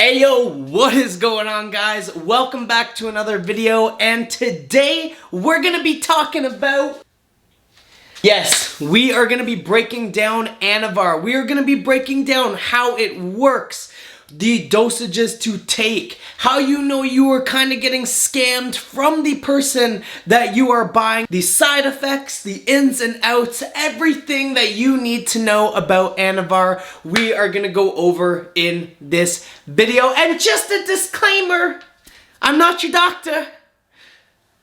Hey yo, what is going on, guys? Welcome back to another video, and today we're gonna be talking about... Yes, we are gonna be breaking down Anavar. We are gonna be breaking down how it works, the dosages to take, how you know you are kind of getting scammed from the person that you are buying, the side effects, the ins and outs, everything that you need to know about Anavar, we are gonna go over in this video. And just a disclaimer, I'm not your doctor.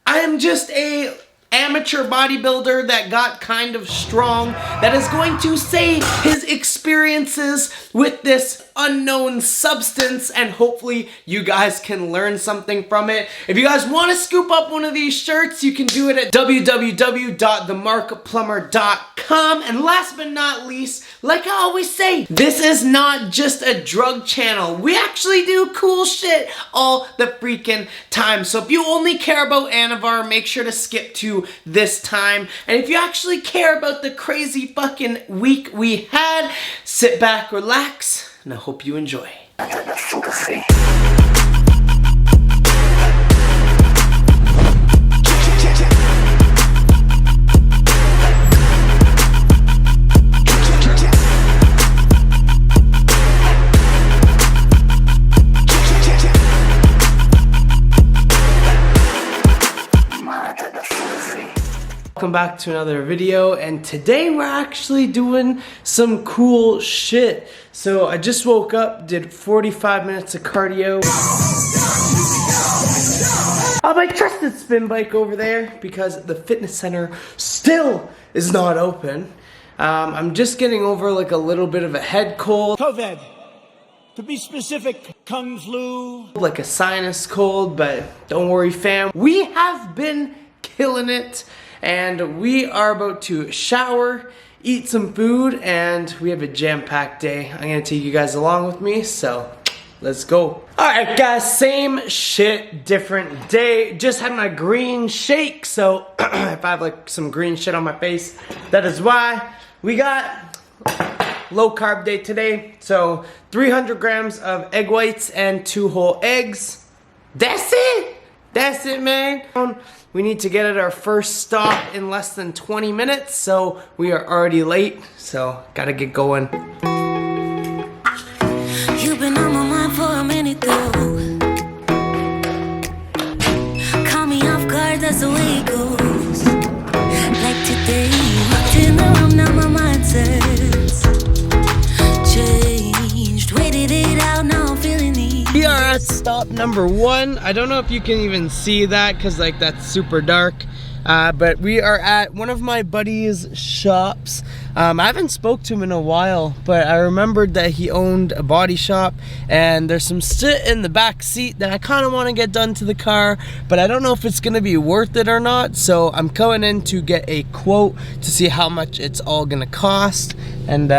I am just a amateur bodybuilder that got kind of strong, that is going to say his experiences with this unknown substance, and hopefully you guys can learn something from it. If you guys want to scoop up one of these shirts, you can do it at www.themarkplummer.com. And last but not least, like I always say, this is not just a drug channel. We actually do cool shit all the freaking time. So if you only care about Anavar, make sure to skip to this time. And if you actually care about the crazy fucking week we had, sit back, relax, and I hope you enjoy. Welcome back to another video, and today we're actually doing some cool shit. So I just woke up, did 45 minutes of cardio on my trusted spin bike over there because the fitness center still is not open. I'm just getting over like a little bit of a head cold. COVID. To be specific, Kung flu. Like a sinus cold, but don't worry fam. We have been killing it. And we are about to shower, eat some food, and we have a jam-packed day. I'm gonna take you guys along with me, so let's go. Alright guys, same shit, different day. Just had my green shake, so if I have like some green shit on my face, that is why. We got low carb day today, so 300 grams of egg whites and 2 whole eggs. That's it! That's it, man. We need to get at our first stop in less than 20 minutes, so we are already late, so gotta get going. You've been on my mind for a minute though. Caught me off guard, that's the way it goes. Like today, you walked in the room, now my mindset's changed. Waited it out, now I'm feeling it. We are at stop number 1. I don't know if you can even see that because like that's super dark, but we are at one of my buddy's shops. I haven't spoke to him in a while, but I remembered that he owned a body shop, and there's some shit in the back seat that I kind of want to get done to the car, but I don't know if it's gonna be worth it or not, so I'm coming in to get a quote to see how much it's all gonna cost, and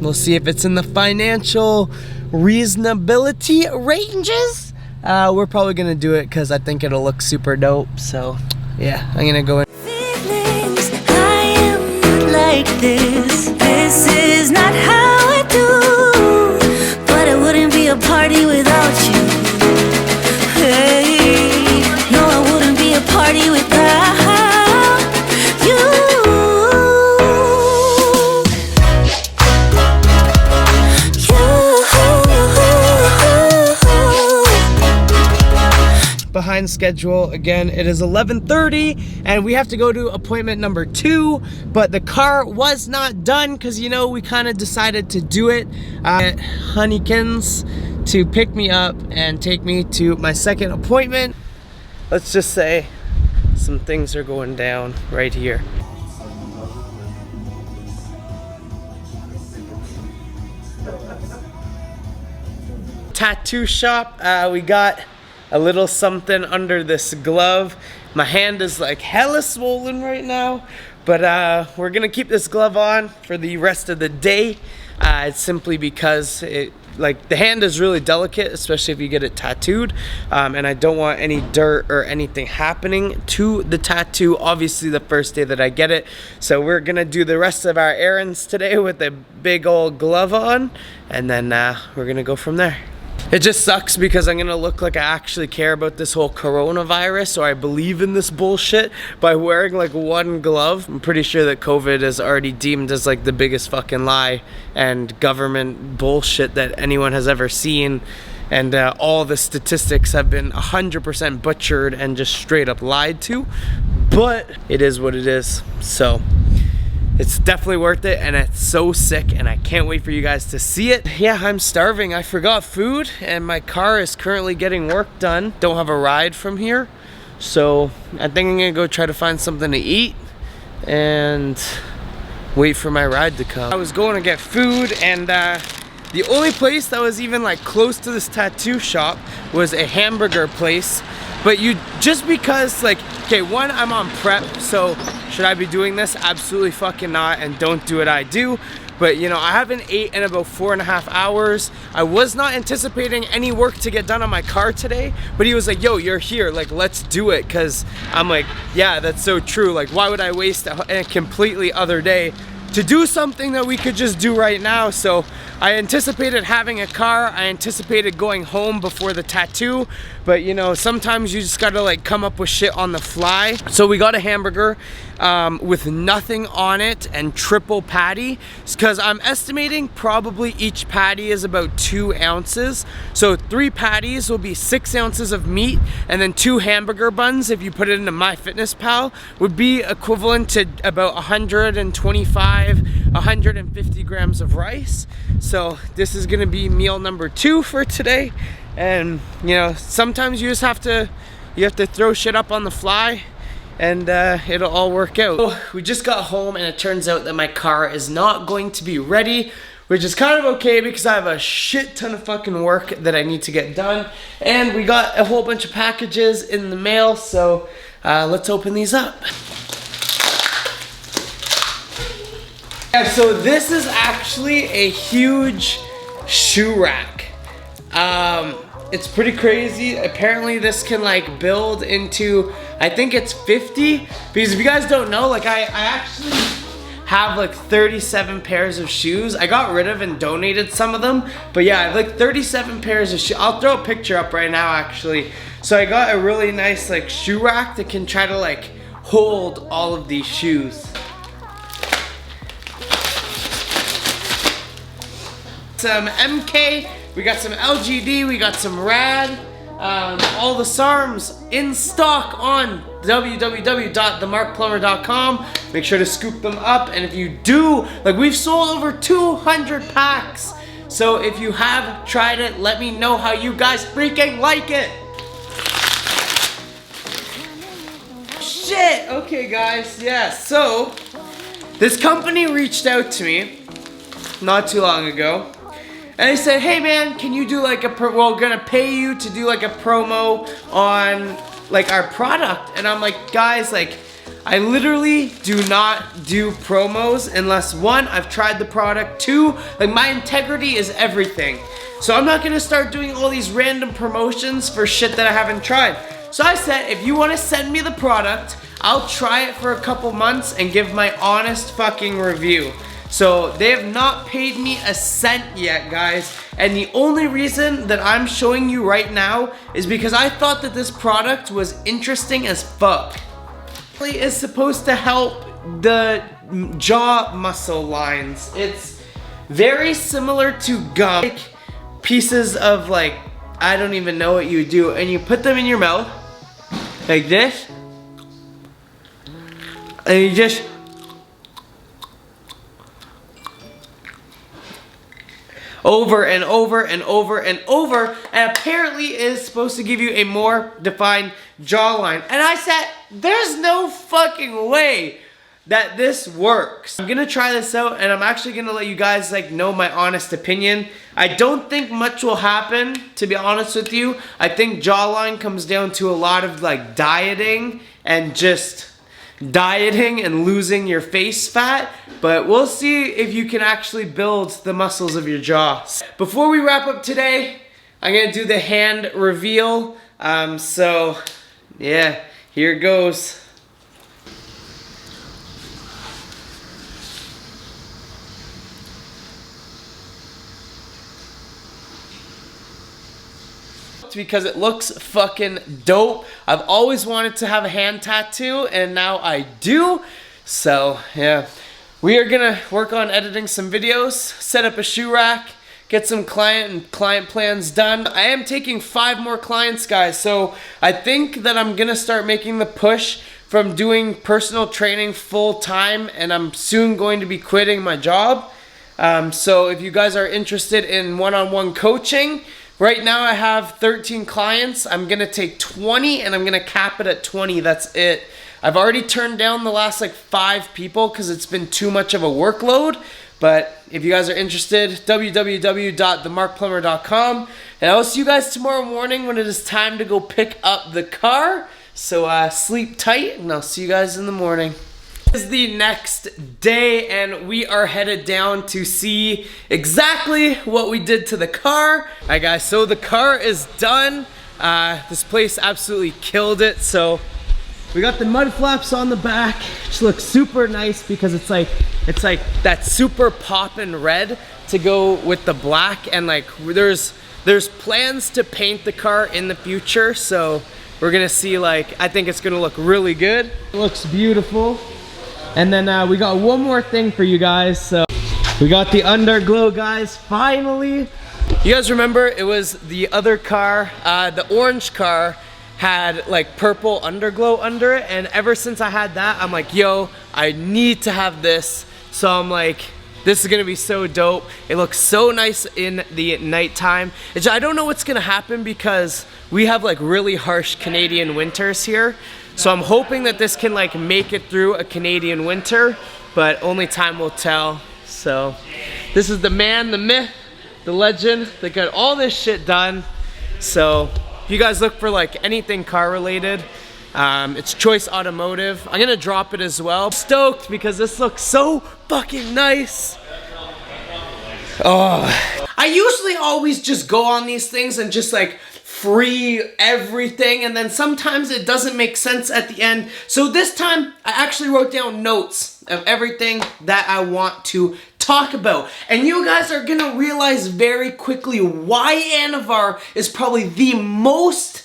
we'll see if it's in the financial reasonability ranges. We're probably gonna do it because I think it'll look super dope, so yeah, I'm gonna go in. Feelings, I am not like this. This is not how I do. But it wouldn't be a party without you. Hey, no, I wouldn't be a party without you. Behind schedule again. It is 11:30 and we have to go to appointment number 2, but the car was not done because, you know, we kind of decided to do it at Honeykins to pick me up and take me to my second appointment. Let's just say some things are going down right here. Tattoo shop. We got a little something under this glove. My hand is like hella swollen right now, but we're gonna keep this glove on for the rest of the day. It's simply because like the hand is really delicate, especially if you get it tattooed, and I don't want any dirt or anything happening to the tattoo, obviously the first day that I get it. So we're gonna do the rest of our errands today with a big old glove on, and then we're gonna go from there. It just sucks because I'm gonna look like I actually care about this whole coronavirus, or I believe in this bullshit by wearing like one glove. I'm pretty sure that COVID is already deemed as like the biggest fucking lie and government bullshit that anyone has ever seen. And all the statistics have been 100% butchered and just straight up lied to. But it is what it is. So it's definitely worth it, and it's so sick, and I can't wait for you guys to see it. Yeah, I'm starving. I forgot food, and my car is currently getting work done. Don't have a ride from here, so I think I'm gonna go try to find something to eat and wait for my ride to come. I was going to get food, and the only place that was even like close to this tattoo shop was a hamburger place. But just because like, okay, one, I'm on prep, so should I be doing this? Absolutely fucking not, and don't do what I do. But you know, I haven't ate in about 4.5 hours. I was not anticipating any work to get done on my car today, but he was like, yo, you're here, like, let's do it. Cause I'm like, yeah, that's so true. Like, why would I waste a completely other day to do something that we could just do right now? So I anticipated having a car, I anticipated going home before the tattoo, but you know, sometimes you just gotta like come up with shit on the fly. So we got a hamburger with nothing on it and triple patty, because I'm estimating probably each patty is about 2 ounces. So 3 patties will be 6 ounces of meat, and then 2 hamburger buns, if you put it into MyFitnessPal, would be equivalent to about 125, 150 grams of rice. So this is gonna be meal number 2 for today. And you know, sometimes you just have to throw shit up on the fly, and it'll all work out. So we just got home, and it turns out that my car is not going to be ready, which is kind of okay because I have a shit ton of fucking work that I need to get done. And we got a whole bunch of packages in the mail, so let's open these up. Yeah, so this is actually a huge shoe rack. It's pretty crazy. Apparently this can like build into, I think it's 50, because if you guys don't know, like I actually have like 37 pairs of shoes. I got rid of and donated some of them, but yeah, I have like 37 pairs of shoes. I'll throw a picture up right now actually. So I got a really nice like shoe rack that can try to like hold all of these shoes. Some MK, we got some LGD, we got some Rad, all the SARMs in stock on www.themarkplummer.com. Make sure to scoop them up, and if you do, like, we've sold over 200 packs. So if you have tried it, let me know how you guys freaking like it. Shit, okay guys, yeah, so this company reached out to me not too long ago. And they said, hey man, can you do like we're gonna pay you to do like a promo on like our product. And I'm like, guys, like, I literally do not do promos unless, one, I've tried the product, 2, like, my integrity is everything. So I'm not gonna start doing all these random promotions for shit that I haven't tried. So I said, if you wanna send me the product, I'll try it for a couple months and give my honest fucking review. So they have not paid me a cent yet, guys. And the only reason that I'm showing you right now is because I thought that this product was interesting as fuck. It is supposed to help the jaw muscle lines. It's very similar to gum. Like pieces of, like, I don't even know what you do, and you put them in your mouth like this, and you just over and over and over and over, and apparently it is supposed to give you a more defined jawline. And I said, there's no fucking way that this works. I'm gonna try this out, and I'm actually gonna let you guys like know my honest opinion. I don't think much will happen, to be honest with you. I think jawline comes down to a lot of like dieting and just dieting and losing your face fat, but we'll see if you can actually build the muscles of your jaw. Before we wrap up today, I'm gonna do the hand reveal. So yeah, here it goes. because it looks fucking dope. I've always wanted to have a hand tattoo, and now I do. So yeah, we are gonna work on editing some videos, set up a shoe rack, get some client plans done. I am taking 5 more clients, guys, so I think that I'm gonna start making the push from doing personal training full time, and I'm soon going to be quitting my job. So if you guys are interested in one-on-one coaching, right now I have 13 clients. I'm gonna take 20 and I'm gonna cap it at 20. That's it. I've already turned down the last like 5 people because it's been too much of a workload. But if you guys are interested, www.themarkplummer.com. And I'll see you guys tomorrow morning when it is time to go pick up the car. So sleep tight, and I'll see you guys in the morning. It is the next day, and we are headed down to see exactly what we did to the car. Alright guys, so the car is done. This place absolutely killed it. So we got the mud flaps on the back, which looks super nice because it's like that super poppin' red to go with the black, and like there's plans to paint the car in the future, so we're gonna see, like, I think it's gonna look really good. It looks beautiful. And then we got one more thing for you guys. So we got the underglow, guys, finally. You guys remember it was the other car, the orange car had like purple underglow under it, and ever since I had that, I'm like, yo, I need to have this. So I'm like, this is gonna be so dope. It looks so nice in the nighttime. I don't know what's gonna happen because we have like really harsh Canadian winters here. So I'm hoping that this can like make it through a Canadian winter, but only time will tell. So this is the man, the myth, the legend that got all this shit done. So if you guys look for like anything car related, it's Choice Automotive. I'm gonna drop it as well. Stoked because this looks so fucking nice. Oh, I usually always just go on these things and just like free everything, and then sometimes it doesn't make sense at the end. So this time I actually wrote down notes of everything that I want to talk about, and you guys are gonna realize very quickly why Anivar is probably the most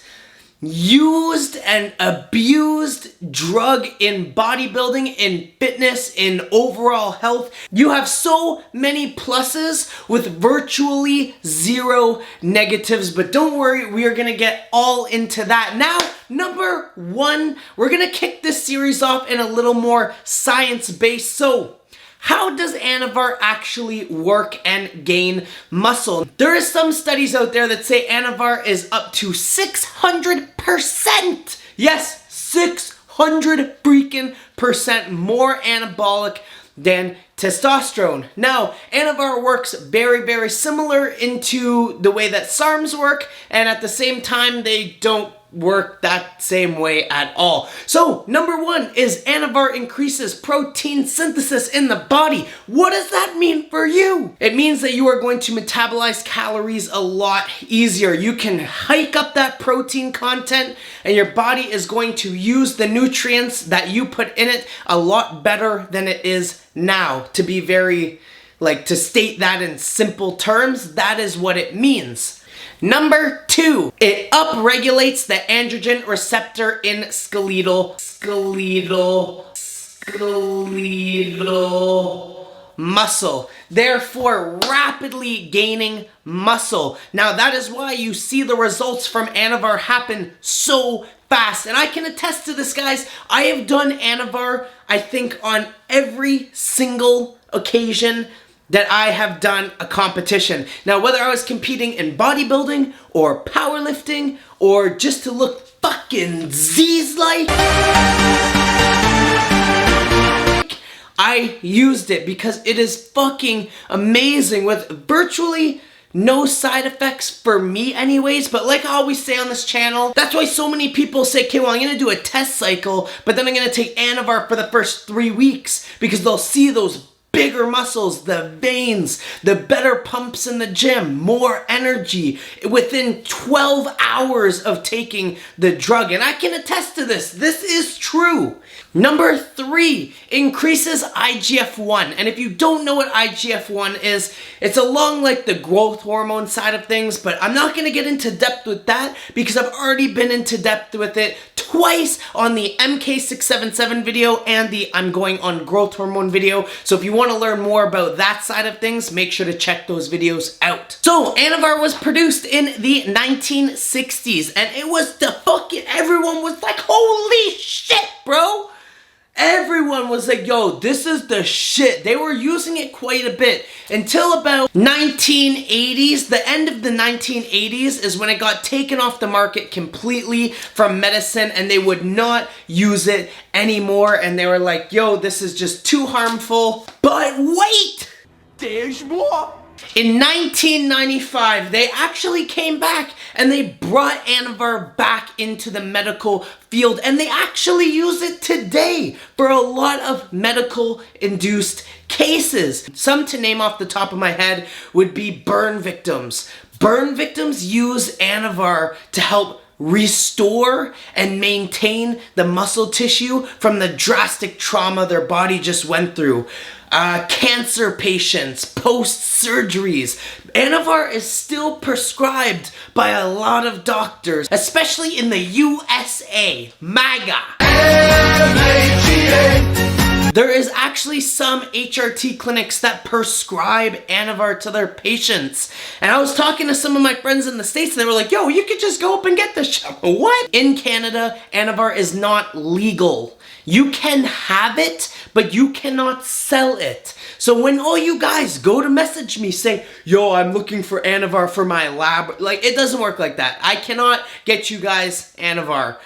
used and abused drug in bodybuilding, in fitness, in overall health. You have so many pluses with virtually 0 negatives, but don't worry, we are gonna get all into that. Now, number 1, we're gonna kick this series off in a little more science-based. So how does Anivar actually work and gain muscle? There is some studies out there that say Anivar is up to 600%. Yes, 600 freaking percent more anabolic than testosterone. Now, Anivar works very, very similar into the way that SARMs work, and at the same time, they don't work that same way at all. So, number 1 is Anivar increases protein synthesis in the body. What does that mean for you? It means that you are going to metabolize calories a lot easier. You can hike up that protein content, and your body is going to use the nutrients that you put in it a lot better than it is now. To be very, to state that in simple terms, that is what it means. Number 2, it upregulates the androgen receptor in skeletal muscle, therefore rapidly gaining muscle. Now that is why you see the results from Anivar happen so fast, and I can attest to this, guys. I have done Anivar, I think, on every single occasion that I have done a competition. Now, whether I was competing in bodybuilding or powerlifting or just to look fucking Z's-like, I used it because it is fucking amazing with virtually no side effects for me anyways. But like I always say on this channel, that's why so many people say, okay, well, I'm gonna do a test cycle, but then I'm gonna take Anivar for the first 3 weeks because they'll see those bigger muscles, the veins, the better pumps in the gym, more energy within 12 hours of taking the drug. And I can attest to this. This is true. Number 3, increases IGF-1. And if you don't know what IGF-1 is, it's along like the growth hormone side of things, but I'm not going to get into depth with that because I've already been into depth with it twice on the MK677 video and the I'm going on growth hormone video. So if you want to learn more about that side of things, make sure to check those videos out. So Anivar was produced in the 1960s and it was the fucking, everyone was like, holy shit, bro. Everyone was like, yo, this is the shit. They were using it quite a bit until about 1980s. The end of the 1980s is when it got taken off the market completely from medicine and they would not use it anymore. And they were like, yo, this is just too harmful. But wait! There's more. In 1995, they actually came back and they brought Anivar back into the medical field and they actually use it today for a lot of medical induced cases. Some to name off the top of my head would be burn victims. Burn victims use Anivar to help restore and maintain the muscle tissue from the drastic trauma their body just went through. Cancer patients, post-surgeries. Anivar is still prescribed by a lot of doctors, especially in the USA. MAGA. There is actually some HRT clinics that prescribe Anivar to their patients. And I was talking to some of my friends in the States and they were like, yo, you could just go up and get this shit. What? In Canada, Anivar is not legal. You can have it, but you cannot sell it. So when all you guys go to message me, say, yo, I'm looking for Anivar for my lab. Like, it doesn't work like that. I cannot get you guys Anivar.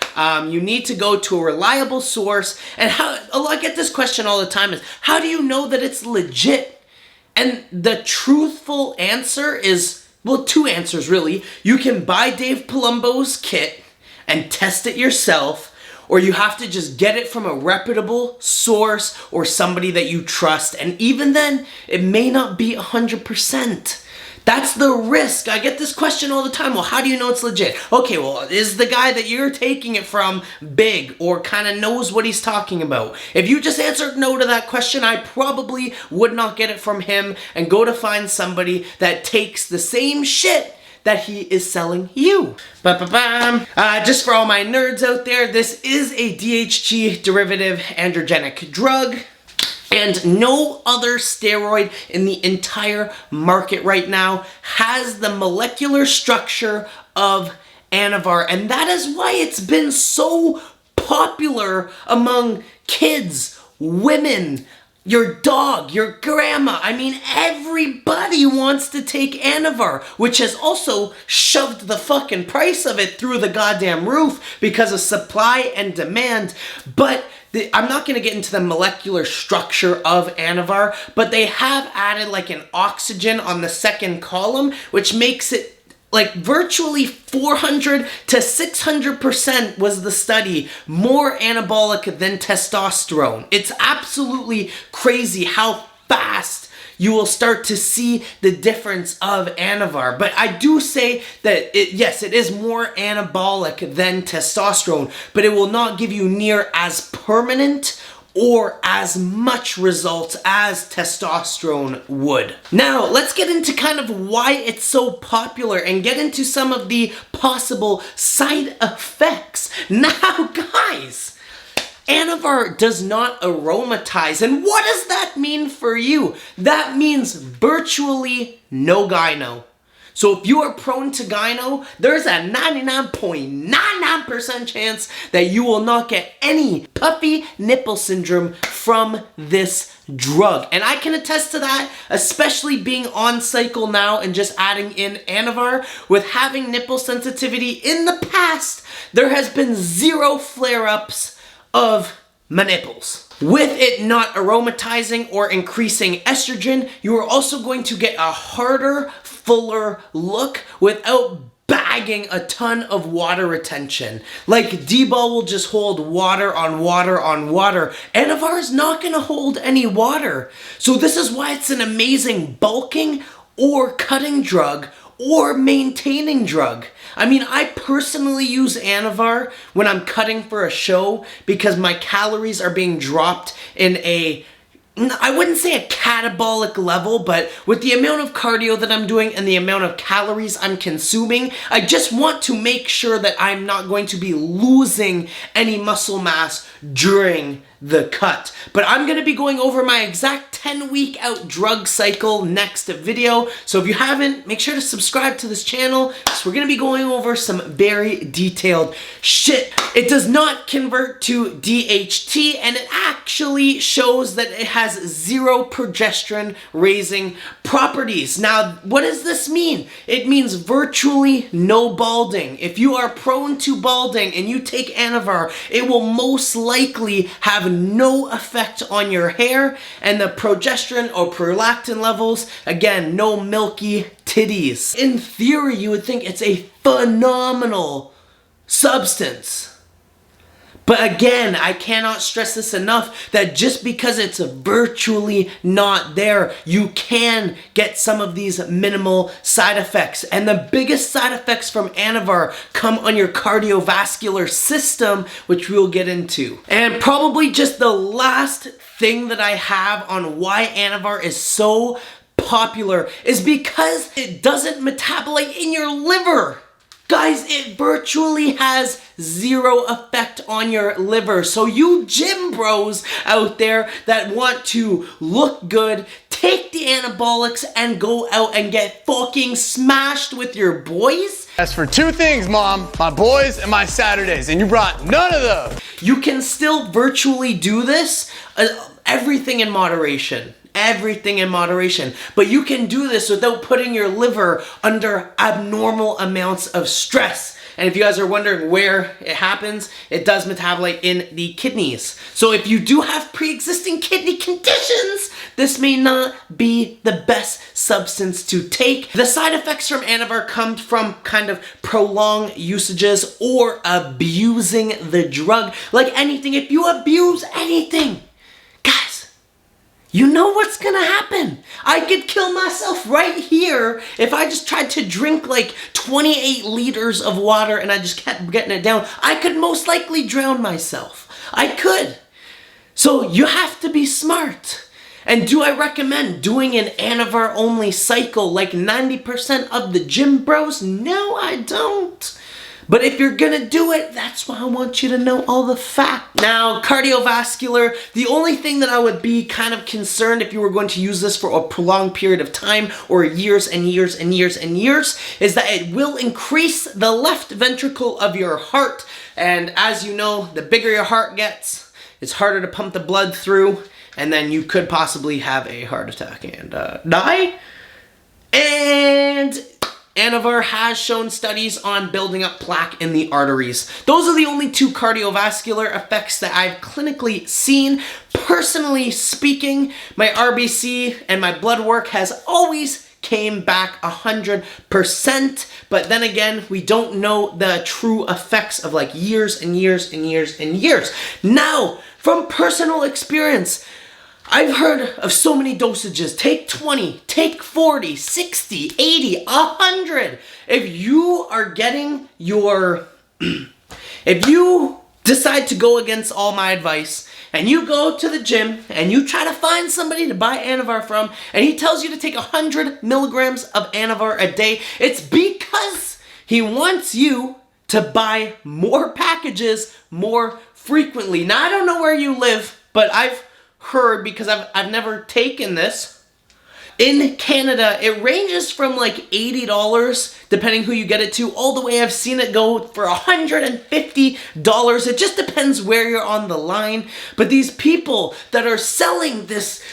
You need to go to a reliable source. And I get this question all the time is, how do you know that it's legit? And the truthful answer is, well, 2 answers really. You can buy Dave Palumbo's kit and test it yourself, or you have to just get it from a reputable source or somebody that you trust. And even then, it may not be 100%. That's the risk. I get this question all the time. Well, how do you know it's legit? Okay, well, is the guy that you're taking it from big or kind of knows what he's talking about? If you just answered no to that question, I probably would not get it from him and go to find somebody that takes the same shit that he is selling you. Just for all my nerds out there, this is a DHT derivative androgenic drug. And no other steroid in the entire market right now has the molecular structure of Anivar. And that is why it's been so popular among kids, women, your dog, your grandma. I mean, everybody wants to take Anivar, which has also shoved the fucking price of it through the goddamn roof because of supply and demand. But I'm not going to get into the molecular structure of Anivar, but they have added like an oxygen on the second column, which makes it like virtually 400 to 600% was the study, more anabolic than testosterone. It's absolutely crazy how fast you will start to see the difference of Anivar. But I do say that, yes, it is more anabolic than testosterone, but it will not give you near as permanent or as much results as testosterone would. Now, let's get into kind of why it's so popular and get into some of the possible side effects. Now, guys, Anivar does not aromatize. And what does that mean for you? That means virtually no gyno. So if you are prone to gyno, there's a 99.99% chance that you will not get any puffy nipple syndrome from this drug. And I can attest to that, especially being on cycle now and just adding in Anivar. With having nipple sensitivity in the past, there has been 0 flare-ups of my nipples. With it not aromatizing or increasing estrogen, you are also going to get a harder, fuller look without bad bagging a ton of water retention. Like D-ball will just hold water on water on water. Anavar is not going to hold any water. So this is why it's an amazing bulking or cutting drug or maintaining drug. I mean, I personally use Anivar when I'm cutting for a show because my calories are being dropped in a, I wouldn't say a catabolic level, but with the amount of cardio that I'm doing and the amount of calories I'm consuming, I just want to make sure that I'm not going to be losing any muscle mass during the cut. But I'm going to be going over my exact 10-week out drug cycle next video. So if you haven't, make sure to subscribe to this channel because we're going to be going over some very detailed shit. It does not convert to DHT, and it actually shows that it has 0 progesterone raising properties. Now, what does this mean? It means virtually no balding. If you are prone to balding and you take Anivar, it will most likely have no effect on your hair, and the progesterone or prolactin levels, again, no milky titties. In theory, you would think it's a phenomenal substance. But again, I cannot stress this enough that just because it's virtually not there, you can get some of these minimal side effects. And the biggest side effects from Anivar come on your cardiovascular system, which we'll get into. And probably just the last thing that I have on why Anivar is so popular is because it doesn't metabolite in your liver. Guys, it virtually has 0 effect on your liver. So you gym bros out there that want to look good, take the anabolics and go out and get fucking smashed with your boys. That's for 2 things, Mom. My boys and my Saturdays, and you brought none of those. You can still virtually do this, everything in moderation. Everything in moderation. But you can do this without putting your liver under abnormal amounts of stress. And if you guys are wondering where it happens, it does metabolite in the kidneys. So if you do have pre-existing kidney conditions, this may not be the best substance to take. The side effects from Anivar come from kind of prolonged usages or abusing the drug. Like anything, if you abuse anything, you know what's gonna happen. I could kill myself right here if I just tried to drink like 28 liters of water and I just kept getting it down. I could most likely drown myself. I could. So you have to be smart. And do I recommend doing an Anivar only cycle like 90% of the gym bros? No, I don't. But if you're gonna do it, that's why I want you to know all the facts. Now, cardiovascular, the only thing that I would be kind of concerned if you were going to use this for a prolonged period of time or years and years and years and years is that it will increase the left ventricle of your heart. And as you know, the bigger your heart gets, it's harder to pump the blood through, and then you could possibly have a heart attack and die. And Anivar has shown studies on building up plaque in the arteries. Those are the only 2 cardiovascular effects that I've clinically seen. Personally speaking, my RBC and my blood work has always came back 100%, but then again, we don't know the true effects of like years and years and years and years. Now, from personal experience, I've heard of so many dosages. Take 20, take 40, 60, 80, 100. If you are getting your, if you decide to go against all my advice and you go to the gym and you try to find somebody to buy Anivar from and he tells you to take 100 milligrams of Anivar a day, it's because he wants you to buy more packages more frequently. Now, I don't know where you live, but I've heard, because I've never taken this, in Canada it ranges from like $80 depending who you get it to, all the way I've seen it go for $150. It just depends where you're on the line. But these people that are selling this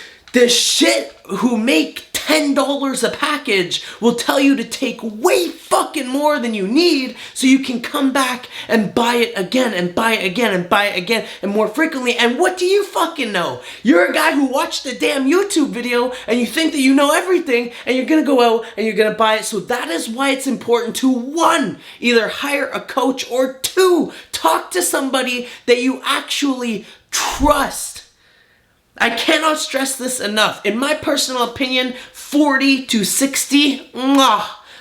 shit, who make $10 a package will tell you to take way fucking more than you need so you can come back and buy it again and buy it again and buy it again and more frequently. And what do you fucking know? You're a guy who watched a damn YouTube video and you think that you know everything and you're gonna go out and you're gonna buy it. So that is why it's important to, one, either hire a coach, or two, talk to somebody that you actually trust. I cannot stress this enough. In my personal opinion, 40 to 60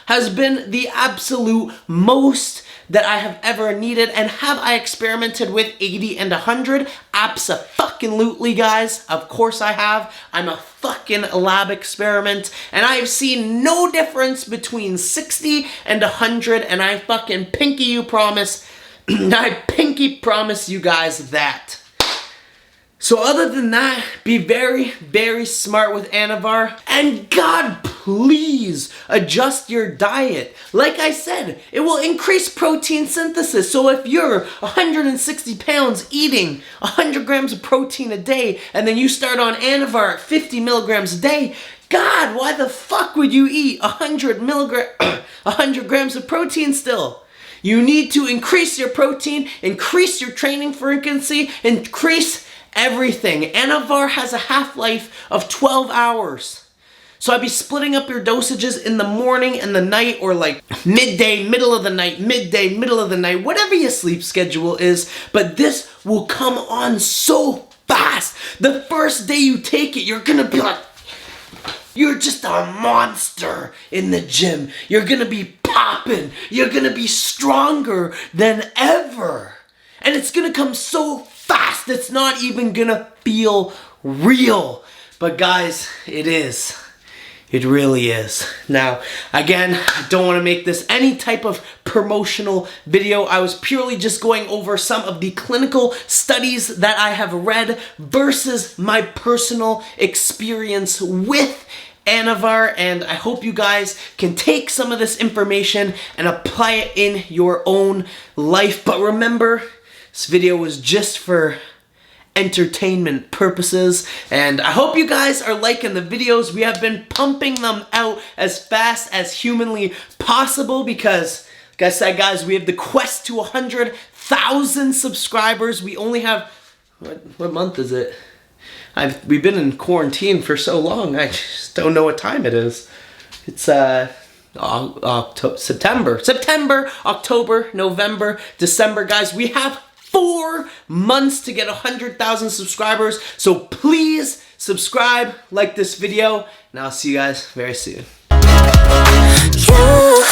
has been the absolute most that I have ever needed. And have I experimented with 80 and 100? Abso-fucking-lutely, guys. Of course I have. I'm a fucking lab experiment. And I have seen no difference between 60 and 100. And I fucking pinky promise you guys that. So other than that, be very, very smart with Anivar. And God, please adjust your diet. Like I said, it will increase protein synthesis. So if you're 160 pounds eating 100 grams of protein a day, and then you start on Anivar at 50 milligrams a day, God, why the fuck would you eat 100 grams of protein still? You need to increase your protein, increase your training frequency, increase everything. Anavar has a half-life of 12 hours. So I'd be splitting up your dosages in the morning and the night, or like midday, middle of the night, midday, middle of the night, whatever your sleep schedule is. But this will come on so fast. The first day you take it, you're gonna be like, you're just a monster in the gym. You're gonna be popping. You're gonna be stronger than ever. And it's gonna come so fast, it's not even gonna feel real. But guys, it is. It really is. Now, again, I don't want to make this any type of promotional video. I was purely just going over some of the clinical studies that I have read versus my personal experience with Anivar, and I hope you guys can take some of this information and apply it in your own life. But remember, this video was just for entertainment purposes, and I hope you guys are liking the videos. We have been pumping them out as fast as humanly possible because, like I said, guys, we have the quest to 100,000 subscribers. We only have, what month is it? We've been in quarantine for so long, I just don't know what time it is. It's September, October, November, December, guys. We have 4 months to get 100,000 subscribers. So please subscribe, like this video, and I'll see you guys very soon. You